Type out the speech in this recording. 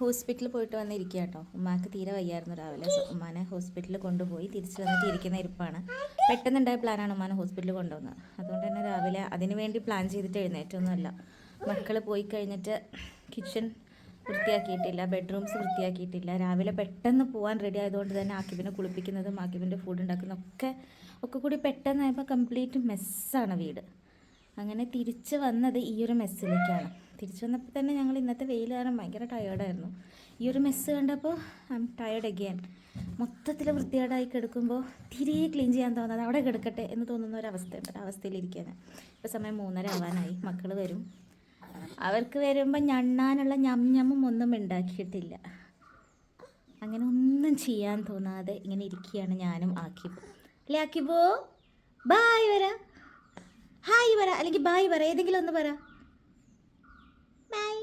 ഹോസ്പിറ്റലിൽ പോയിട്ട് വന്നിരിക്കുക കേട്ടോ. ഉമ്മാക്ക് തീരെ വയ്യായിരുന്നു രാവിലെ. ഉമ്മാനെ ഹോസ്പിറ്റലിൽ കൊണ്ടുപോയി തിരിച്ച് വന്നിട്ട് ഇരിക്കുന്ന ഇരിപ്പാണ്. പെട്ടെന്നുണ്ടായ പ്ലാനാണ് ഉമ്മാനെ ഹോസ്പിറ്റലിൽ കൊണ്ടുവന്നത്. അതുകൊണ്ട് തന്നെ രാവിലെ അതിന് വേണ്ടി പ്ലാൻ ചെയ്തിട്ട് എഴുന്നേറ്റൊന്നുമല്ല. മക്കൾ പോയി കഴിഞ്ഞിട്ട് കിച്ചൺ വൃത്തിയാക്കിയിട്ടില്ല, ബെഡ്റൂംസ് വൃത്തിയാക്കിയിട്ടില്ല. രാവിലെ പെട്ടെന്ന് പോകാൻ റെഡി ആയതുകൊണ്ട് തന്നെ ആക്കിബിനെ കുളിപ്പിക്കുന്നതും ആക്കിബിൻ്റെ ഫുഡ് ഉണ്ടാക്കുന്നതൊക്കെ കൂടി പെട്ടെന്നായപ്പോൾ കംപ്ലീറ്റ് മെസ്സാണ് വീട്. അങ്ങനെ തിരിച്ച് വന്നത് ഈ ഒരു മെസ്സിലേക്കാണ്. തിരിച്ചു വന്നപ്പോൾ തന്നെ ഞങ്ങൾ ഇന്നത്തെ വെയിൽ കാരണം ഭയങ്കര ടയേർഡായിരുന്നു. ഈ ഒരു മെസ്സ് കണ്ടപ്പോൾ ഐ എം ടയേർഡ് അഗെയിൻ. മൊത്തത്തിൽ വൃത്തികേടായി കിടക്കുമ്പോൾ തിരികെ ക്ലീൻ ചെയ്യാൻ തോന്നാതെ അവിടെ കിടക്കട്ടെ എന്ന് തോന്നുന്ന ഒരവസ്ഥയുണ്ട്. അവസ്ഥയിലിരിക്കാൻ ഇപ്പോൾ സമയം 3:30 ആവാനായി. മക്കൾ വരും. അവർക്ക് വരുമ്പോൾ ഞണ്ണാനുള്ള ഞമ്മും ഒന്നും ഉണ്ടാക്കിയിട്ടില്ല. അങ്ങനെ ഒന്നും ചെയ്യാൻ തോന്നാതെ ഇങ്ങനെ ഇരിക്കുകയാണ് ഞാനും ആക്കിബോ. അല്ലേ ആക്കിബോ? ബായ് വര, ഹായ് പറ, അല്ലെങ്കിൽ ബായ് പറ, ഏതെങ്കിലും ഒന്ന് പറ. ബൈ.